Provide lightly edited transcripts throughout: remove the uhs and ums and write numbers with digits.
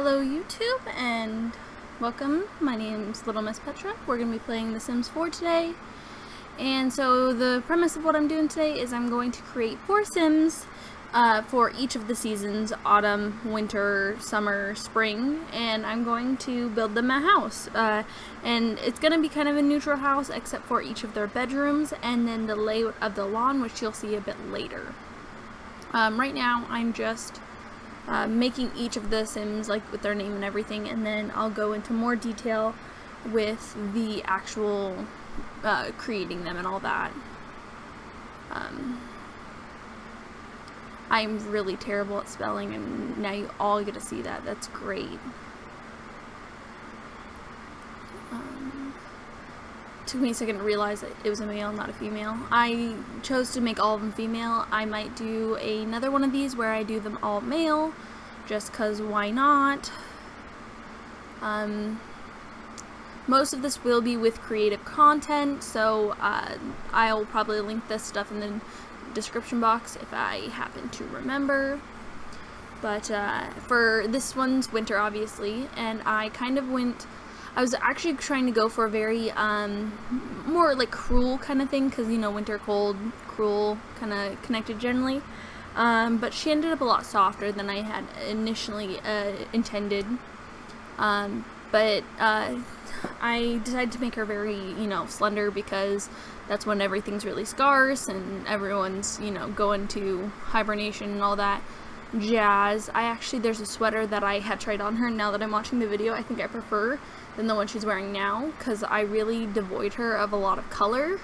Hello YouTube and welcome. My name's Little Miss Petra. We're going to be playing The Sims 4 today. And so the premise of what I'm doing today is I'm going to create 4 Sims for each of the seasons: autumn, winter, summer, spring, and I'm going to build them a house. And it's going to be kind of a neutral house except for each of their bedrooms and then the layout of the lawn, which you'll see a bit later. Right now I'm just making each of the Sims like with their name and everything, and then I'll go into more detail with the actual creating them and all that. I'm really terrible at spelling, and now you all get to see that. That's great. Took me a second to realize that it was a male, not a female. I chose to make all of them female. I might do another one of these where I do them all male, just cause why not? Most of this will be with creative content, so I'll probably link this stuff in the description box if I happen to remember. But for this one's winter, obviously, and I was actually trying to go for a very more like cruel kind of thing, because you know, winter, cold, cruel, kind of connected generally. But she ended up a lot softer than I had initially intended. But I decided to make her very, you know, slender, because that's when everything's really scarce and everyone's, you know, going to hibernation and all that jazz. There's a sweater that I had tried on her, and now that I'm watching the video, I think I prefer than the one she's wearing now, because I really devoid her of a lot of color.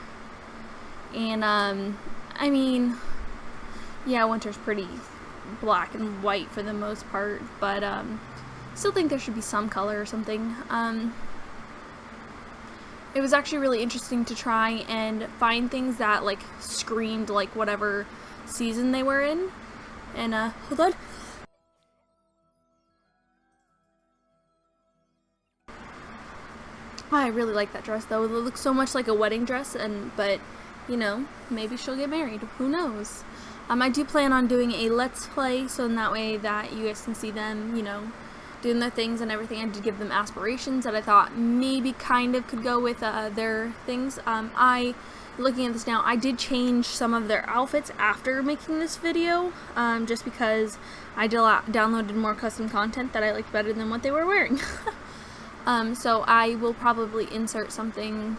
And I mean, yeah, winter's pretty black and white for the most part, but still think there should be some color or something. It was actually really interesting to try and find things that like screamed like whatever season they were in. And hold on. I really like that dress though. It looks so much like a wedding dress, but you know, maybe she'll get married. Who knows? I do plan on doing a let's play, so in that way that you guys can see them, you know, doing their things and everything. I did give them aspirations that I thought maybe kind of could go with their things. Looking at this now, I did change some of their outfits after making this video, just because I downloaded more custom content that I liked better than what they were wearing. So I will probably insert something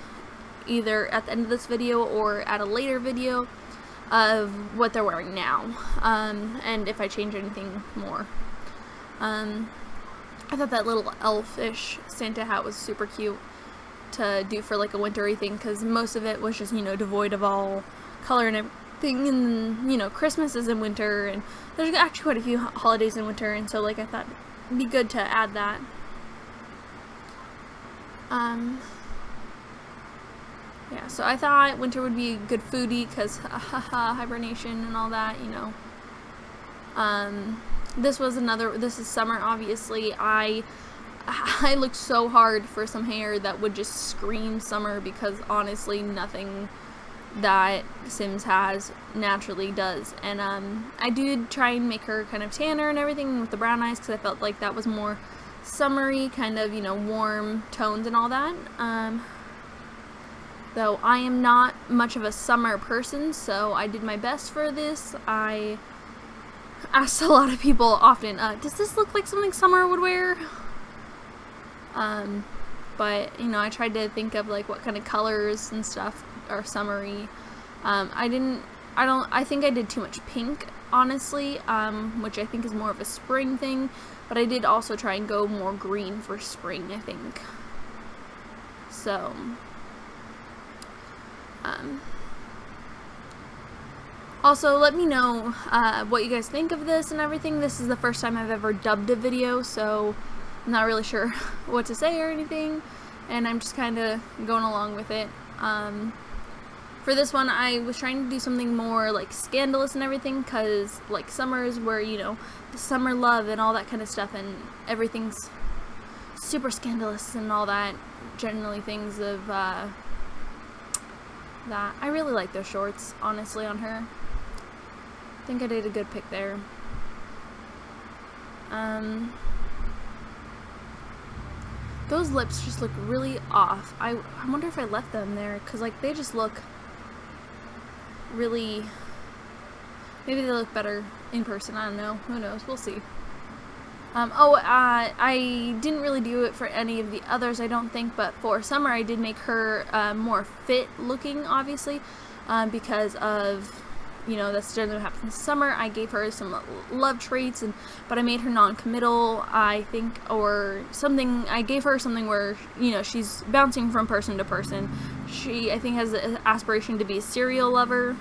either at the end of this video or at a later video of what they're wearing now, and if I change anything more. I thought that little elfish Santa hat was super cute to do for like a wintry thing, because most of it was just, you know, devoid of all color and everything, and you know, Christmas is in winter, and there's actually quite a few holidays in winter, and so like I thought it'd be good to add that. Yeah, so I thought winter would be a good foodie, because hibernation and all that, you know. This is summer, obviously. I looked so hard for some hair that would just scream summer, because honestly nothing that Sims has naturally does. And I did try and make her kind of tanner and everything with the brown eyes, because I felt like that was more summery, kind of, you know, warm tones and all that. Though I am not much of a summer person, so I did my best for this. I asked a lot of people often, does this look like something Summer would wear? But, you know, I tried to think of like what kind of colors and stuff are summery. I think I did too much pink, honestly, which I think is more of a spring thing, but I did also try and go more green for spring, I think. So, also, let me know what you guys think of this and everything. This is the first time I've ever dubbed a video, so I'm not really sure what to say or anything, and I'm just kind of going along with it. For this one, I was trying to do something more like scandalous and everything, because like summer is where, you know, the summer love and all that kind of stuff, and everything's super scandalous and all that, generally things of that. I really like those shorts, honestly, on her. I think I did a good pick there. those lips just look really off. I wonder if I left them there, because, like, they just look really, maybe they look better in person, I don't know, who knows, we'll see. I didn't really do it for any of the others, I don't think, but for Summer I did make her more fit looking, obviously, because of, you know, that's generally what happens in summer. I gave her some love traits, but I made her non-committal, I think, or something. I gave her something where, you know, she's bouncing from person to person. She, I think, has an aspiration to be a serial lover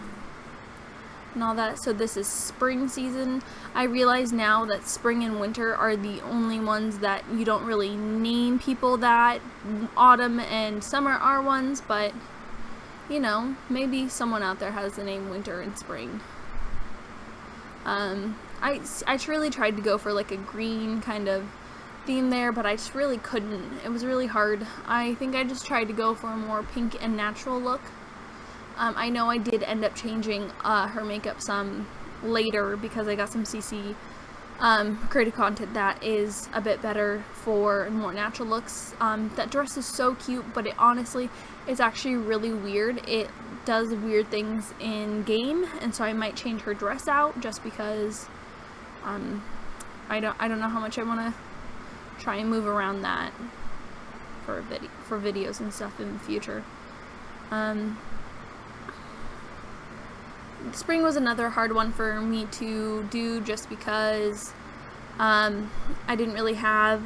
and all that. So this is spring season. I realize now that spring and winter are the only ones that you don't really name people that. Autumn and summer are ones, but you know, maybe someone out there has the name winter and spring. I truly tried to go for like a green kind of theme there, but I just really couldn't. It was really hard. I think I just tried to go for a more pink and natural look. I know I did end up changing her makeup some later because I got some CC creative content that is a bit better for more natural looks. That dress is so cute, but it honestly is actually really weird. It does weird things in game, and so I might change her dress out just because I don't know how much I want to try and move around that for videos and stuff in the future. Spring was another hard one for me to do just because I didn't really have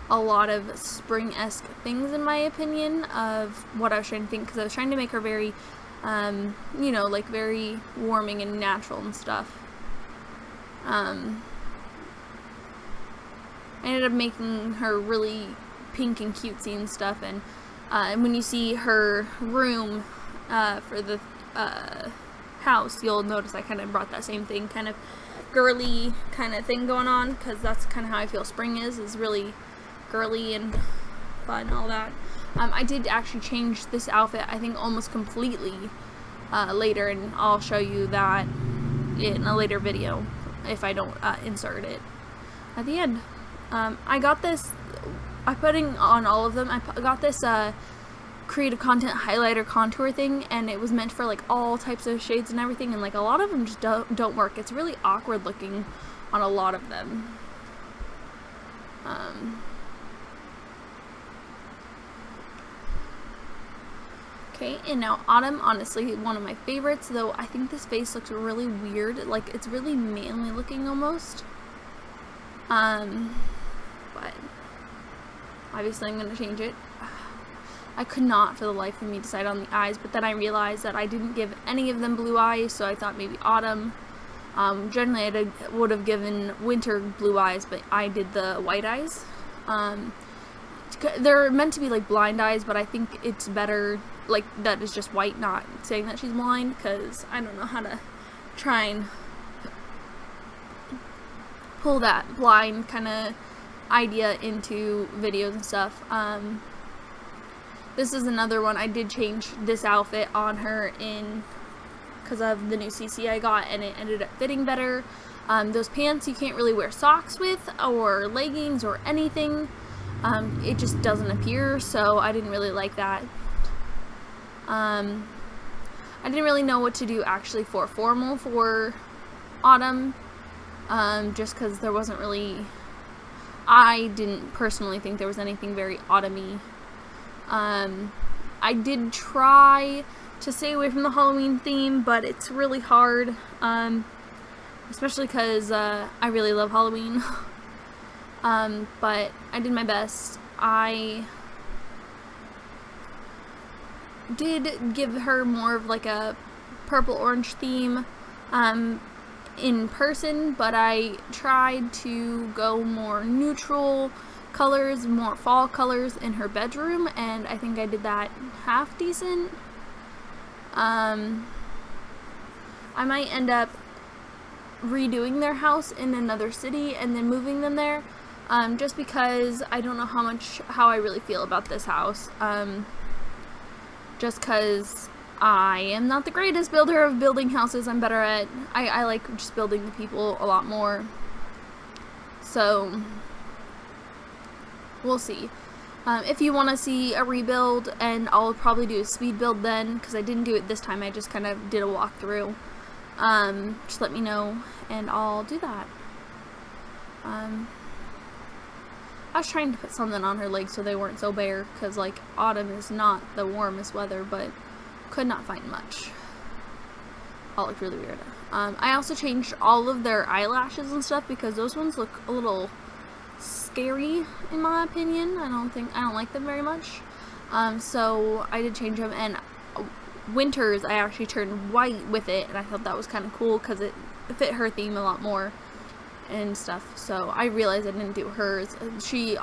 a lot of spring-esque things in my opinion of what I was trying to think, because I was trying to make her very, you know, like very warming and natural and stuff. I ended up making her really pink and cutesy and stuff, and when you see her room for the house, you'll notice I kind of brought that same thing, kind of girly kind of thing going on, because that's kind of how I feel spring is really girly and fun and all that. I did actually change this outfit, I think, almost completely later, and I'll show you that in a later video if I don't insert it at the end. I got this, I'm putting on all of them, I got this creative content highlighter contour thing, and it was meant for like all types of shades and everything, and like a lot of them just don't work. It's really awkward looking on a lot of them. Okay, and now Autumn, honestly one of my favorites, though I think this face looks really weird, like it's really manly looking almost. But obviously I'm gonna change it. I could not for the life of me decide on the eyes, but then I realized that I didn't give any of them blue eyes, so I thought maybe Autumn. Generally I would have given Winter blue eyes, but I did the white eyes. They're meant to be like blind eyes, but I think it's better like that is just white, not saying that she's blind, because I don't know how to try and pull that blind kind of idea into videos and stuff. This is another one. I did change this outfit on her because of the new CC I got, and it ended up fitting better. Those pants you can't really wear socks with, or leggings, or anything. It just doesn't appear, so I didn't really like that. I didn't really know what to do actually for formal for Autumn, just because there wasn't really, I didn't personally think there was anything very autumny. I did try to stay away from the Halloween theme, but it's really hard, especially because I really love Halloween. But I did my best. I did give her more of like a purple-orange theme in person, but I tried to go more neutral colors, more fall colors in her bedroom, and I think I did that half decent. I might end up redoing their house in another city and then moving them there, just because I don't know how I really feel about this house, just because I am not the greatest builder of building houses. I'm better at, I like just building the people a lot more, so we'll see. If you want to see a rebuild, and I'll probably do a speed build then, because I didn't do it this time, I just kind of did a walkthrough. Just let me know, and I'll do that. I was trying to put something on her legs so they weren't so bare, because, like, autumn is not the warmest weather, but could not find much. All looked really weird. I also changed all of their eyelashes and stuff, because those ones look a little scary, in my opinion. I don't like them very much. So I did change them, and Winter's I actually turned white with it, and I thought that was kind of cool, because it fit her theme a lot more and stuff. So I realized I didn't do hers. She's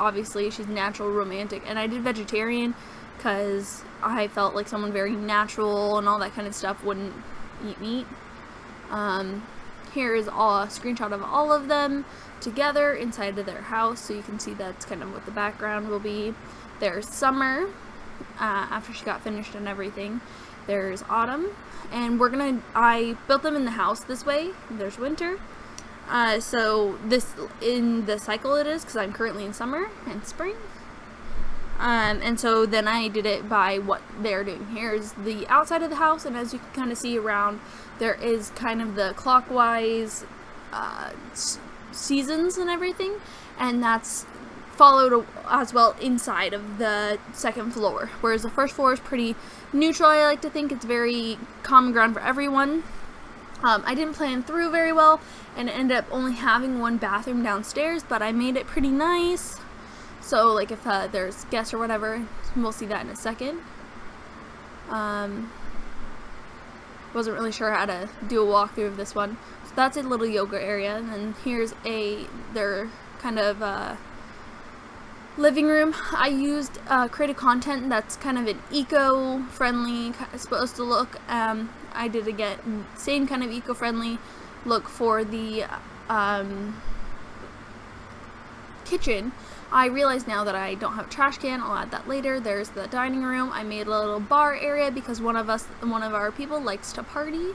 natural romantic, and I did vegetarian because I felt like someone very natural and all that kind of stuff wouldn't eat meat. Here's a screenshot of all of them together inside of their house, so you can see that's kind of what the background will be. There's Summer, after she got finished and everything. There's Autumn, and I built them in the house this way. There's Winter. So this, in the cycle it is, because I'm currently in summer and spring. And so then I did it by what they're doing. Here's the outside of the house, and as you can kind of see around, there is kind of the clockwise seasons and everything, and that's followed as well inside of the second floor, whereas the first floor is pretty neutral. I like to think it's very common ground for everyone. I didn't plan through very well, and ended up only having one bathroom downstairs, but I made it pretty nice. So, like, if there's guests or whatever, we'll see that in a second. Wasn't really sure how to do a walkthrough of this one. So that's a little yoga area, and then here's their kind of living room. I used creative content that's kind of an eco-friendly, supposed to look. I did again same kind of eco-friendly look for the kitchen. I realize now that I don't have a trash can. I'll add that later. There's the dining room. I made a little bar area because one of our people likes to party.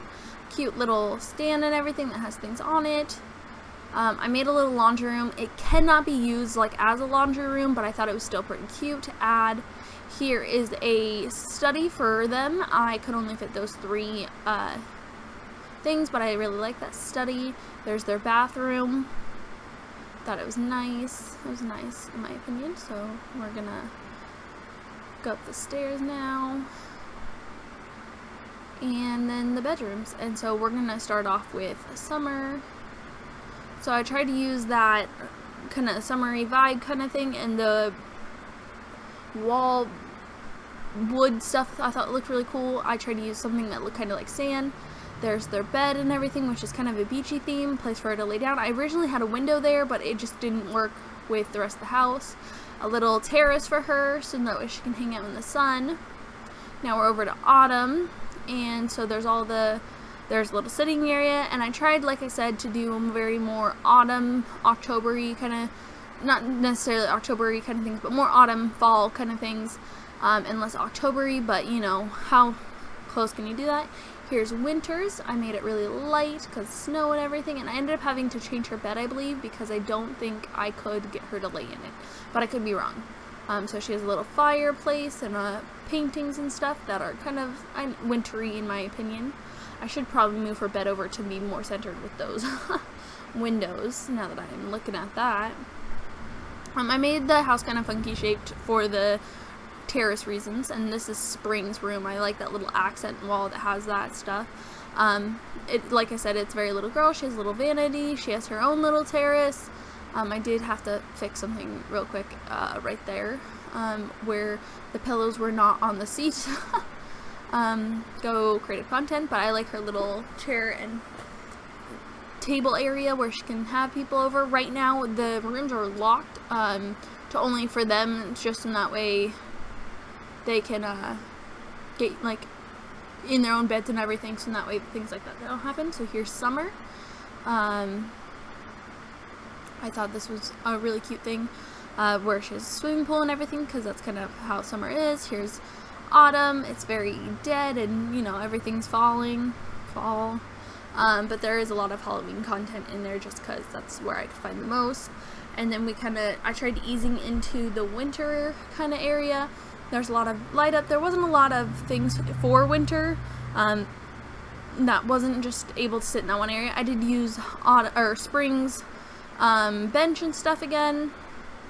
Cute little stand and everything that has things on it. I made a little laundry room. It cannot be used like as a laundry room, but I thought it was still pretty cute to add. Here is a study for them. I could only fit those 3 things, but I really like that study. There's their bathroom. Thought it was nice. It was nice in my opinion. So we're gonna go up the stairs now, and then the bedrooms. And so we're gonna start off with Summer. So I tried to use that kind of summery vibe kind of thing, and the wall wood stuff I thought looked really cool. I tried to use something that looked kind of like sand. There's their bed and everything, which is kind of a beachy theme, place for her to lay down. I originally had a window there, but it just didn't work with the rest of the house. A little terrace for her, so that way she can hang out in the sun. Now we're over to Autumn, and so there's a little sitting area, and I tried, like I said, to do very more autumn, October-y kind of, not necessarily October-y kind of things, but more autumn, fall kind of things, and less October-y, but you know, how close can you do that? Here's Winter's. I made it really light because snow and everything, and I ended up having to change her bed, I believe, because I don't think I could get her to lay in it, but I could be wrong. So she has a little fireplace and paintings and stuff that are kind of wintry in my opinion. I should probably move her bed over to be more centered with those windows, now that I'm looking at that. I made the house kind of funky shaped for the terrace reasons, and this is Spring's room. I like that little accent wall that has that stuff. Like I said, it's very little girl. She has a little vanity. She has her own little terrace. I did have to fix something real quick right there, where the pillows were not on the seat. Go creative content, but I like her little chair and table area where she can have people over. Right now the rooms are locked to only for them, just in that way they can get like in their own beds and everything, so in that way things like that don't happen. So here's Summer. I thought this was a really cute thing, where she has a swimming pool and everything, because that's kind of how summer is. Here's Autumn. It's very dead, and you know, everything's fall. but there is a lot of Halloween content in there just because that's where I could find the most. And then I tried easing into the winter kind of area. There's a lot of light up. There wasn't a lot of things for winter. That wasn't just able to sit in that one area. I did use spring's bench and stuff again,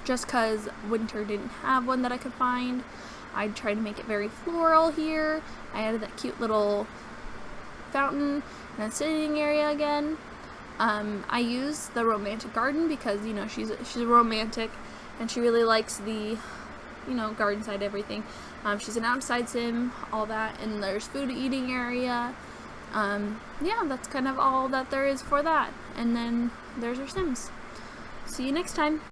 just because winter didn't have one that I could find. I tried to make it very floral here. I added that cute little fountain and a sitting area again. I used the romantic garden because, you know, she's a romantic and she really likes the, you know, garden side, everything. She's an outside sim, all that, and there's food eating area. Yeah, that's kind of all that there is for that. And then there's our sims. See you next time.